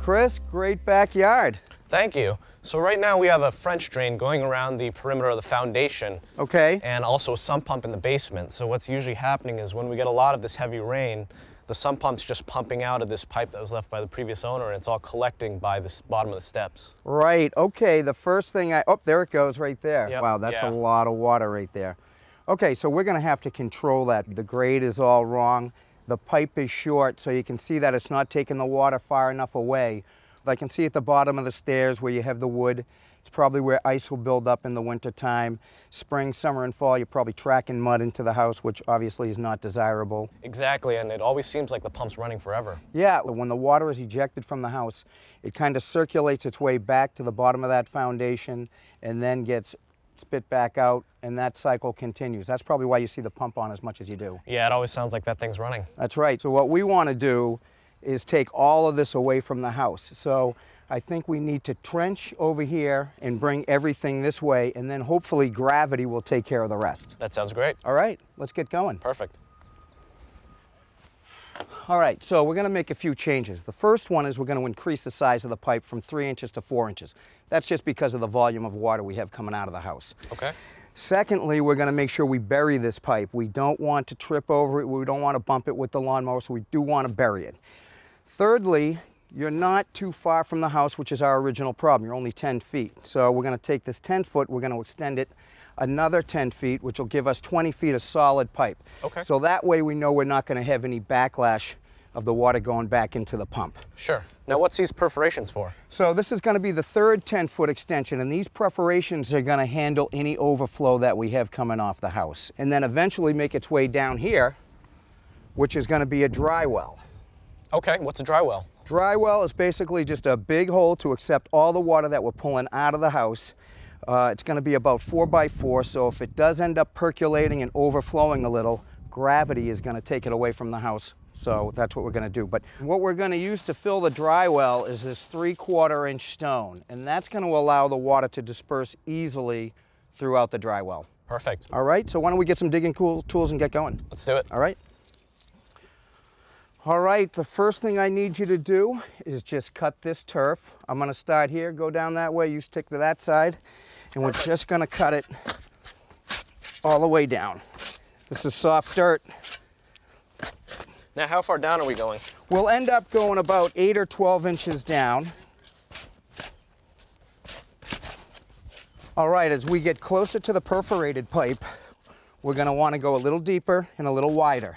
Chris, great backyard. Thank you. So right now we have a French drain going around the perimeter of the foundation. Okay. And also a sump pump in the basement. So what's usually happening is when we get a lot of this heavy rain, the sump pump's just pumping out of this pipe that was left by the previous owner, and it's all collecting by the bottom of the steps. Right, okay, the first thing oh, there it goes right there. Yep. Wow, that's a lot of water right there. Okay, so we're gonna have to control that. The grade is all wrong. The pipe is short, so you can see that it's not taking the water far enough away. I can see at the bottom of the stairs where you have the wood, it's probably where ice will build up in the winter time. Spring, summer, and fall, you're probably tracking mud into the house, which obviously is not desirable. Exactly, and it always seems like the pump's running forever. Yeah, when the water is ejected from the house, it kind of circulates its way back to the bottom of that foundation and then gets spit back out, and that cycle continues. That's probably why you see the pump on as much as you do. Yeah, it always sounds like that thing's running. That's right. So what we want to do is take all of this away from the house. So I think we need to trench over here and bring everything this way, and then hopefully gravity will take care of the rest. That sounds great. All right, let's get going. Perfect. All right, so we're going to make a few changes. The first one is we're going to increase the size of the pipe from 3 inches to 4 inches. That's just because of the volume of water we have coming out of the house. Okay. Secondly, we're going to make sure we bury this pipe. We don't want to trip over it. We don't want to bump it with the lawnmower, so we do want to bury it. Thirdly, you're not too far from the house, which is our original problem. You're only 10 feet. So we're going to take this 10 foot, we're going to extend it another 10 feet, which will give us 20 feet of solid pipe. Okay. So that way we know we're not going to have any backlash of the water going back into the pump. Sure. Now what's these perforations for? So this is going to be the third 10-foot extension, and these perforations are going to handle any overflow that we have coming off the house, and then eventually make its way down here, which is going to be a dry well. Okay, what's a dry well? Dry well is basically just a big hole to accept all the water that we're pulling out of the house. It's going to be about 4 by 4, so if it does end up percolating and overflowing a little, gravity is going to take it away from the house. So that's what we're going to do. But what we're going to use to fill the dry well is this 3/4 inch stone, and that's going to allow the water to disperse easily throughout the dry well. Perfect. All right, so why don't we get some digging tools and get going? Let's do it. All right. All right, the first thing I need you to do is just cut this turf. I'm going to start here, go down that way, you stick to that side, and we're just going to cut it all the way down. This is soft dirt. Now how far down are we going? We'll end up going about 8 or 12 inches down. All right, as we get closer to the perforated pipe, we're going to want to go a little deeper and a little wider.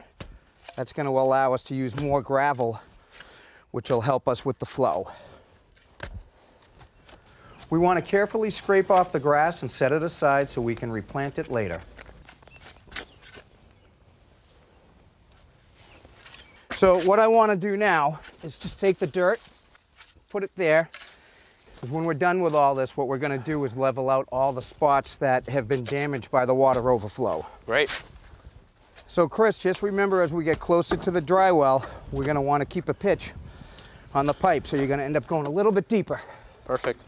That's going to allow us to use more gravel, which will help us with the flow. We want to carefully scrape off the grass and set it aside so we can replant it later. So what I want to do now is just take the dirt, put it there, because when we're done with all this, what we're going to do is level out all the spots that have been damaged by the water overflow. Great. So Chris, just remember as we get closer to the dry well, we're going to want to keep a pitch on the pipe, so you're going to end up going a little bit deeper. Perfect.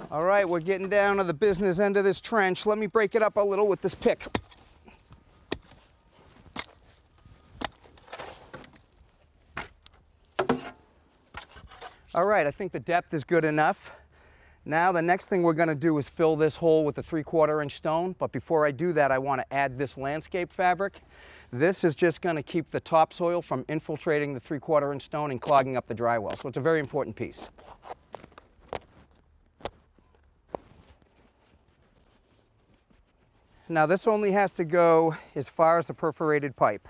All right, we're getting down to the business end of this trench. Let me break it up a little with this pick. All right, I think the depth is good enough. Now the next thing we're going to do is fill this hole with the 3/4 inch stone, but before I do that I want to add this landscape fabric. This is just going to keep the topsoil from infiltrating the 3/4 inch stone and clogging up the dry well, so it's a very important piece. Now this only has to go as far as the perforated pipe.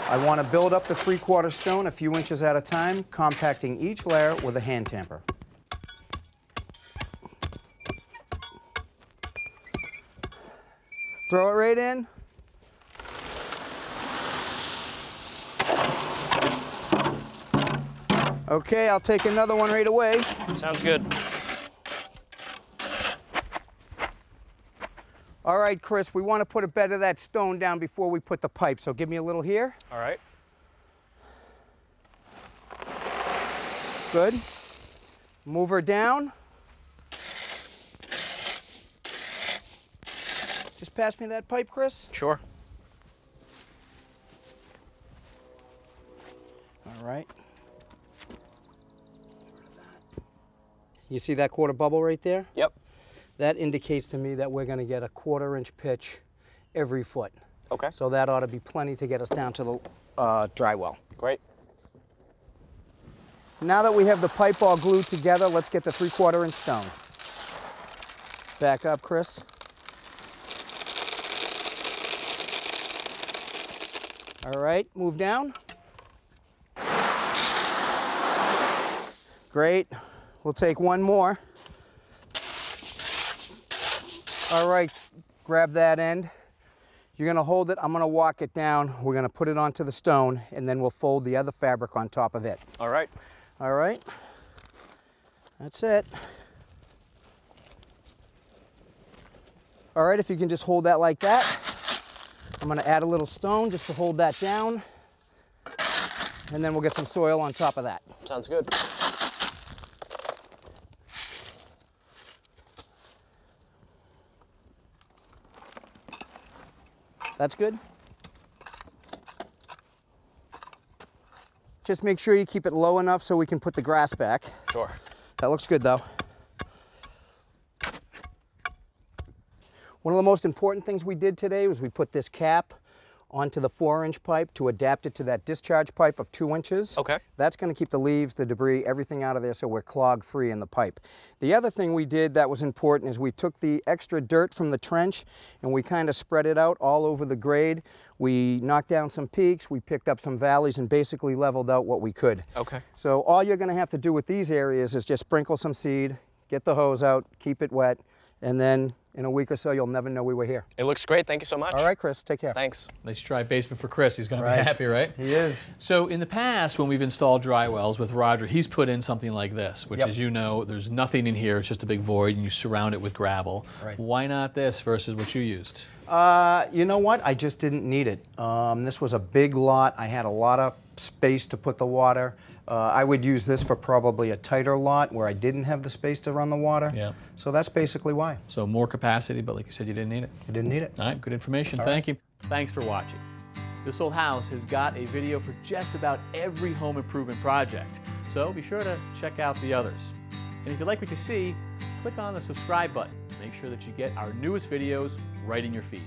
I want to build up the 3/4 stone a few inches at a time, compacting each layer with a hand tamper. Throw it right in. Okay, I'll take another one right away. Sounds good. All right, Chris, we want to put a bed of that stone down before we put the pipe, so give me a little here. All right. Good. Move her down. Just pass me that pipe, Chris. Sure. All right. You see that quarter bubble right there? Yep. That indicates to me that we're going to get a 1/4 inch pitch every foot. Okay. So that ought to be plenty to get us down to the dry well. Great. Now that we have the pipe all glued together, let's get the 3/4 inch stone. Back up, Chris. All right, move down. Great. We'll take one more. All right, grab that end. You're gonna hold it, I'm gonna walk it down. We're gonna put it onto the stone, and then we'll fold the other fabric on top of it. All right. All right, that's it. All right, if you can just hold that like that. I'm gonna add a little stone just to hold that down, and then we'll get some soil on top of that. Sounds good. That's good. Just make sure you keep it low enough so we can put the grass back. Sure. That looks good though. One of the most important things we did today was we put this cap onto the 4-inch pipe to adapt it to that discharge pipe of 2 inches. Okay. That's going to keep the leaves, the debris, everything out of there so we're clog free in the pipe. The other thing we did that was important is we took the extra dirt from the trench and we kind of spread it out all over the grade. We knocked down some peaks, we picked up some valleys, and basically leveled out what we could. Okay. So all you're going to have to do with these areas is just sprinkle some seed, get the hose out, keep it wet, and then in a week or so, you'll never know we were here. It looks great. Thank you so much. All right, Chris, take care. Thanks. Nice dry basement for Chris. He's going to be happy, right? He is. So in the past, when we've installed dry wells with Roger, he's put in something like this, which, as you know, there's nothing in here. It's just a big void, and you surround it with gravel. Right. Why not this versus what you used? You know what? I just didn't need it. This was a big lot. I had a lot of space to put the water. I would use this for probably a tighter lot where I didn't have the space to run the water. Yeah. So that's basically why. So more capacity, but like you said, you didn't need it. I didn't need it. All right, good information. Thank you. Thanks for watching. This Old House has got a video for just about every home improvement project, so be sure to check out the others. And if you like what you see, click on the subscribe button to make sure that you get our newest videos right in your feed.